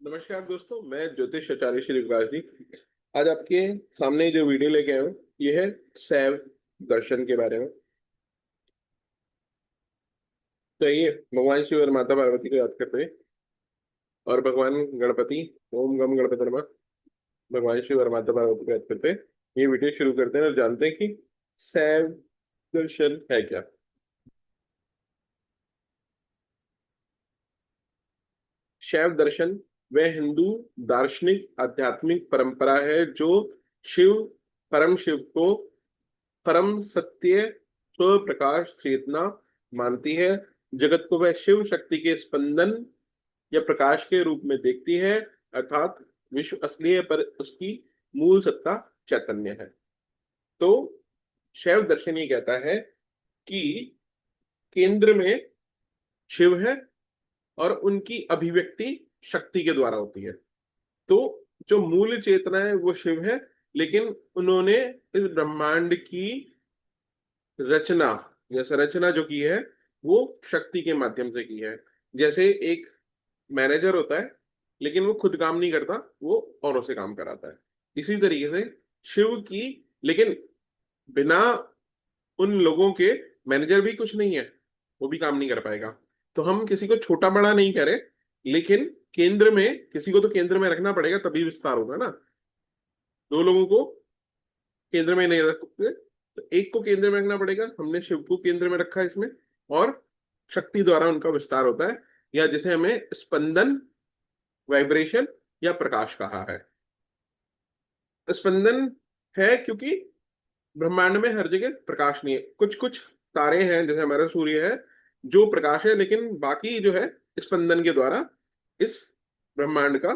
नमस्कार दोस्तों, मैं ज्योतिष आचार्य श्री विकास जी। आज आपके सामने जो वीडियो लेके आया हूँ ये है शैव दर्शन के बारे में। तो ये भगवान शिव और माता पार्वती को याद करते हैं और भगवान गणपति, ओम गम गणपति नमः, भगवान शिव और माता पार्वती को याद करते हैं। ये वीडियो शुरू करते हैं और जानते हैं कि शैव दर्शन है क्या। शैव दर्शन वह हिंदू दार्शनिक आध्यात्मिक परंपरा है जो शिव, परम शिव को परम सत्य स्व प्रकाश चेतना मानती है। जगत को वह शिव शक्ति के स्पंदन या प्रकाश के रूप में देखती है, अर्थात विश्व असली है पर उसकी मूल सत्ता चैतन्य है। तो शैव दर्शन ये कहता है कि केंद्र में शिव है और उनकी अभिव्यक्ति शक्ति के द्वारा होती है। तो जो मूल चेतना है वो शिव है, लेकिन उन्होंने इस ब्रह्मांड की रचना या संरचना जो की है वो शक्ति के माध्यम से की है। जैसे एक मैनेजर होता है लेकिन वो खुद काम नहीं करता, वो औरों से काम कराता है। इसी तरीके से शिव की, लेकिन बिना उन लोगों के मैनेजर भी कुछ नहीं है, वो भी काम नहीं कर पाएगा। तो हम किसी को छोटा बड़ा नहीं करें, लेकिन केंद्र में किसी को तो केंद्र में रखना पड़ेगा, तभी विस्तार होगा ना। दो लोगों को केंद्र में नहीं रख सकते, तो एक को केंद्र में रखना पड़ेगा। हमने शिव को केंद्र में रखा है इसमें, और शक्ति द्वारा उनका विस्तार होता है, या जिसे हमें स्पंदन, वाइब्रेशन या प्रकाश कहा है। स्पंदन है क्योंकि ब्रह्मांड में हर जगह प्रकाश नहीं है। कुछ कुछ तारे हैं जैसे हमारा सूर्य है जो प्रकाश है, लेकिन बाकी जो है स्पंदन के द्वारा इस ब्रह्मांड का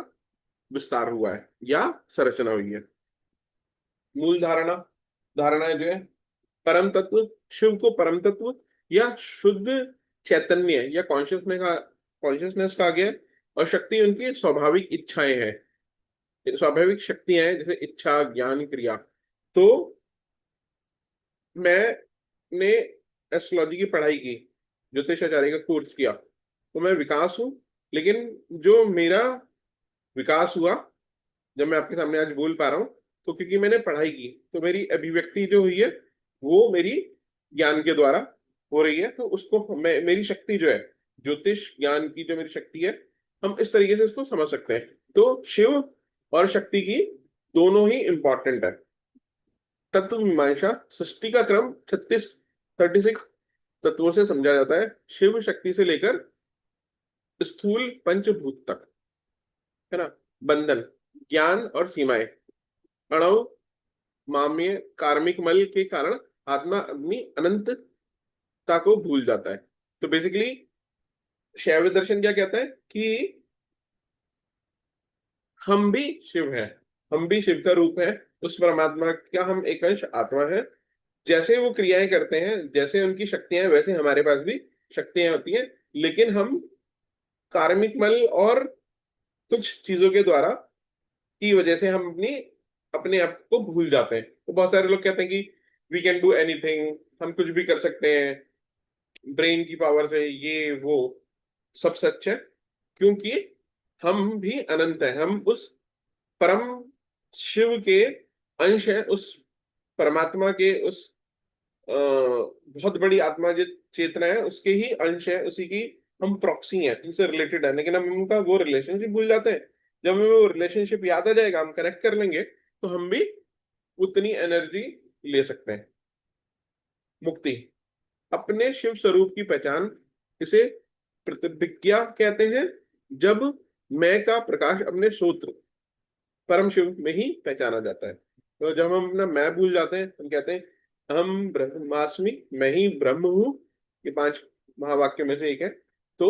विस्तार हुआ है या संरचना हुई है। मूल धारणा, धारणा जो है परम तत्व, शिव को परम तत्व या शुद्ध चैतन्य या कॉन्शियसनेस कहा गया है। और शक्ति उनकी स्वाभाविक इच्छाएं हैं, स्वाभाविक शक्तियां हैं, जैसे इच्छा, ज्ञान, क्रिया। तो मैंने एस्ट्रोलॉजी की पढ़ाई की, ज्योतिष आचार्य का कोर्स किया, तो मैं विकास हूं। लेकिन जो मेरा विकास हुआ, जब मैं आपके सामने आज बोल पा रहा हूँ, तो क्योंकि मैंने पढ़ाई की, तो मेरी अभिव्यक्ति जो हुई है वो मेरी ज्ञान के द्वारा हो रही है। तो उसको मेरी शक्ति जो है, ज्योतिष ज्ञान की जो मेरी शक्ति है, हम इस तरीके से इसको समझ सकते हैं। तो शिव और शक्ति की दोनों ही इंपॉर्टेंट है। तत्व मीमांसा सृष्टि का क्रम 36 तत्वों से समझा जाता है, शिव शक्ति से लेकर स्थूल पंचभूत तक, है ना। बंधन, ज्ञान और सीमाएं, अणव, माम्य, कार्मिक मल के कारण आत्मा अपनी अनंतता को भूल जाता है। तो बेसिकली शैव दर्शन क्या कहता है कि हम भी शिव हैं, हम भी शिव का रूप है, उस परमात्मा का हम एक अंश आत्मा है। जैसे वो क्रियाएं करते हैं, जैसे उनकी शक्तियां हैं, वैसे हमारे पास भी शक्तियां होती हैं। लेकिन हम कार्मिक मल और कुछ चीजों के द्वारा की वजह से हम अपने आप को भूल जाते हैं। तो बहुत सारे लोग कहते हैं कि वी कैन डू एनीथिंग, हम कुछ भी कर सकते हैं ब्रेन की पावर से, ये वो सब सच है, क्योंकि हम भी अनंत हैं। हम उस परम शिव के अंश हैं, उस परमात्मा के उस बहुत बड़ी आत्मा जो चेतना है उसके ही अंश है, उसी की हम प्रॉक्सी हैं, उनसे रिलेटेड है। लेकिन हम उनका वो रिलेशनशिप भूल जाते हैं। जब हमें वो रिलेशनशिप याद आ जाएगा, हम कनेक्ट कर लेंगे, तो हम भी उतनी एनर्जी ले सकते हैं। मुक्ति, अपने शिव स्वरूप की पहचान, इसे प्रतिभिज्ञा कहते हैं। जब मैं का प्रकाश अपने सूत्र परम शिव में ही पहचाना जाता है। तो जब हम अपना मैं भूल जाते हैं, हम कहते हैं हम ब्रह्मास्मि, मैं ही ब्रह्म हूं, ये 5 महावाक्यों में से एक है। तो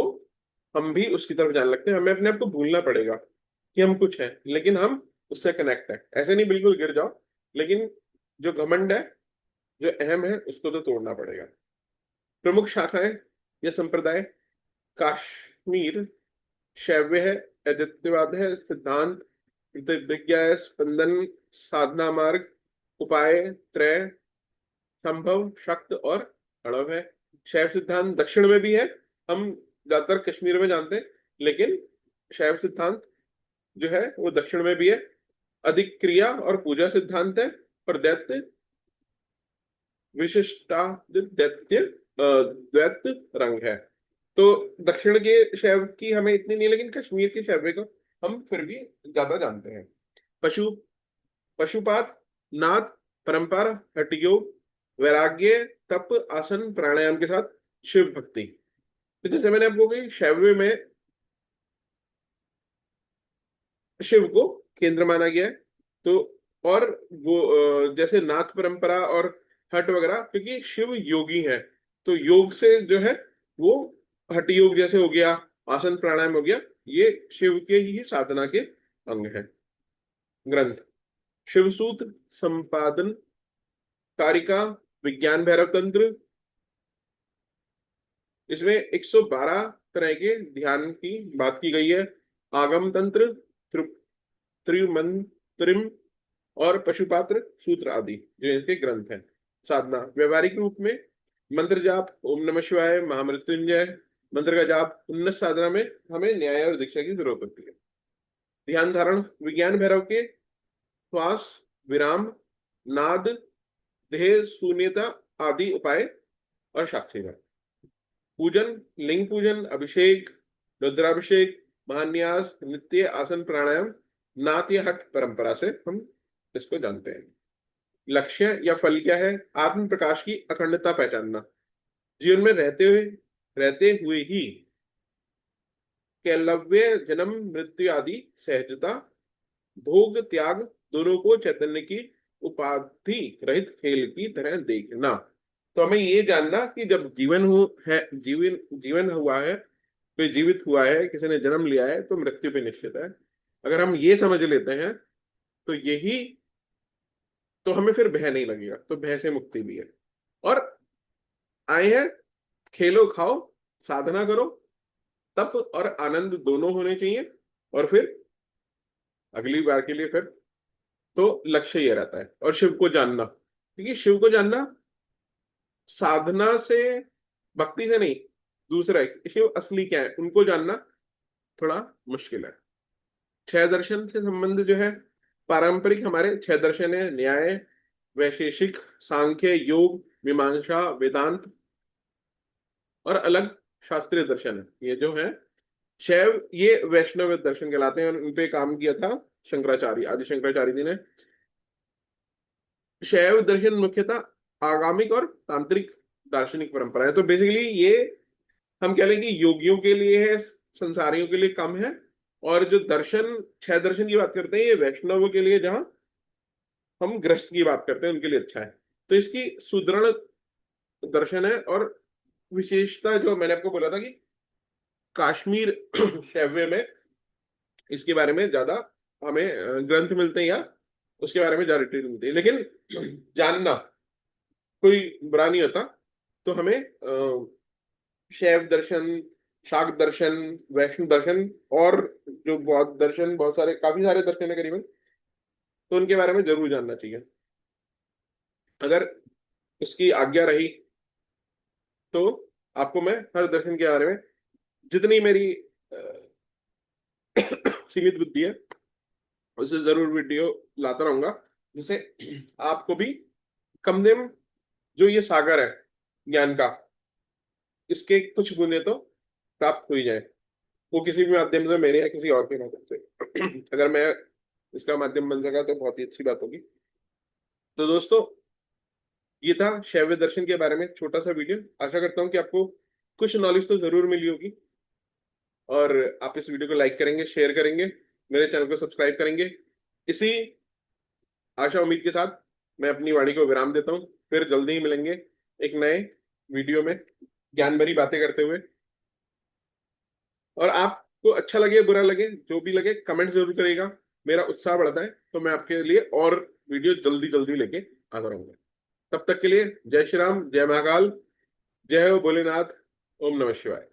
हम भी उसकी तरफ जाने लगते हैं। हमें अपने आप को भूलना पड़ेगा कि हम कुछ हैं, लेकिन हम उससे कनेक्ट है। ऐसे नहीं बिल्कुल गिर जाओ, लेकिन जो घमंड है, जो अहम है, उसको तो तोड़ना पड़ेगा। प्रमुख शाखाएं या संप्रदाय, काश्मीर शैव्य है, अद्वैतवाद है, सिद्धांत प्रतिज्ञा है, स्पंदन, साधना मार्ग, उपाय त्रय, संभव, शक्त और अणव है। शैव सिद्धांत दक्षिण में भी है, हम ज्यादातर कश्मीर में जानते हैं, लेकिन शैव सिद्धांत जो है वो दक्षिण में भी है। अधिक क्रिया और पूजा सिद्धांत है, और दैत्य विशिष्टाद्वैत द्वैत रंग है। तो दक्षिण के शैव की हमें इतनी नहीं, लेकिन कश्मीर के शैव को हम फिर भी ज्यादा जानते हैं। पशु पशुपात, नाद, परंपरा, हठ योग, वैराग्य, तप, आसन, प्राणायाम के साथ शिव भक्ति। तो जैसे मैंने आपको कही, शैव में शिव को केंद्र माना गया है। तो और वो जैसे नाथ परंपरा और हठ वगैरह, क्योंकि शिव योगी है, तो योग से जो है वो हठ योग जैसे हो गया, आसन प्राणायाम हो गया, ये शिव के ही साधना के अंग है। ग्रंथ: शिव सूत्र, संपादन कारिका, विज्ञान भैरव तंत्र। इसमें 112 तरह के ध्यान की बात की गई है। आगम तंत्र, त्रिमंत्रिम और पशुपात्र सूत्र आदि जो इनके ग्रंथ हैं। साधना: व्यवहारिक रूप में मंत्र जाप, ओम नमः शिवाय, महामृत्युंजय मंत्र का जाप। उन्नत साधना में हमें न्याय और दीक्षा की जरूरत होती है। ध्यान धारण: विज्ञान भैरव के श्वास, विराम, नाद, देह शून्यता आदि उपाय और साक्षी है। पूजन: लिंग पूजन, अभिषेक, रुद्राभिषेक, महान्यास, नित्य आसन प्राणायाम, नाथ या हठ परंपरा से हम इसको जानते हैं। लक्ष्य या फल क्या है? आत्म प्रकाश की अखंडता पहचानना, जीवन में रहते हुए ही कैलव्य जन्म मृत्यु आदि सहजता, भोग त्याग दोनों को चैतन्य की उपाधि रहित खेल की तरह देखना। तो हमें ये जानना कि जब जीवन हुआ है, कोई जीवित हुआ है, किसी ने जन्म लिया है, तो मृत्यु भी निश्चित है। अगर हम ये समझ लेते हैं तो यही, तो हमें फिर भय नहीं लगेगा, तो भय से मुक्ति भी है। और आए हैं, खेलो खाओ, साधना करो, तप और आनंद दोनों होने चाहिए। और फिर अगली बार के लिए फिर तो लक्ष्य ये रहता है, और शिव को जानना, क्योंकि शिव को जानना साधना से, भक्ति से नहीं, दूसरा है शिव असली क्या है उनको जानना थोड़ा मुश्किल है। छह दर्शन से संबंध जो है, पारंपरिक हमारे छह दर्शन है: न्याय, वैशेषिक, सांख्य, योग, मीमांसा, वेदांत और अलग शास्त्रीय दर्शन है। ये जो है शैव, ये वैष्णव दर्शन कहलाते हैं, और इन पे काम किया था शंकराचार्य, आदि शंकराचार्य जी ने। शैव दर्शन मुख्यतः आगामिक और तांत्रिक दार्शनिक परंपरा है। तो बेसिकली ये हम कह लें कि योगियों के लिए है, संसारियों के लिए कम है। और जो दर्शन, छह दर्शन की बात करते हैं, ये वैष्णव के लिए, जहां हम गृहस्थ की बात करते हैं, उनके लिए अच्छा है। तो इसकी सुदृढ़ दर्शन है। और विशेषता जो मैंने आपको बोला था कि कश्मीर शैव्य में इसके बारे में ज्यादा हमें ग्रंथ मिलते हैं, या उसके बारे में ज्यादा डिटेल मिलती है, लेकिन जानना कोई बुरा नहीं होता। तो हमें शैव दर्शन, शाक्त दर्शन, वैष्णव दर्शन और जो बौद्ध दर्शन, बहुत सारे, काफी सारे दर्शन है करीबन, तो उनके बारे में जरूर जानना चाहिए। अगर उसकी आज्ञा रही तो आपको मैं हर दर्शन के बारे में, जितनी मेरी सीमित बुद्धि है, उससे जरूर वीडियो लाता रहूंगा, जिससे आपको भी कम से कम जो ये सागर है ज्ञान का, इसके कुछ बूंदे तो प्राप्त हो ही जाए, वो किसी भी माध्यम से, मेरे या किसी और के माध्यम से। अगर मैं इसका माध्यम बन सका तो बहुत ही अच्छी बात होगी। तो दोस्तों, ये था शैव दर्शन के बारे में छोटा सा वीडियो। आशा करता हूँ कि आपको कुछ नॉलेज तो जरूर मिली होगी, और आप इस वीडियो को लाइक करेंगे, शेयर करेंगे, मेरे चैनल को सब्सक्राइब करेंगे। इसी आशा उम्मीद के साथ मैं अपनी वाणी को विराम देता हूँ। फिर जल्दी ही मिलेंगे एक नए वीडियो में, ज्ञान भरी बातें करते हुए। और आपको अच्छा लगे बुरा लगे, जो भी लगे, कमेंट जरूर करिएगा, मेरा उत्साह बढ़ता है, तो मैं आपके लिए और वीडियो जल्दी जल्दी लेके आता रहूंगा। तब तक के लिए जय श्री राम, जय महाकाल, जय हो भोलेनाथ, ओम नमः शिवाय।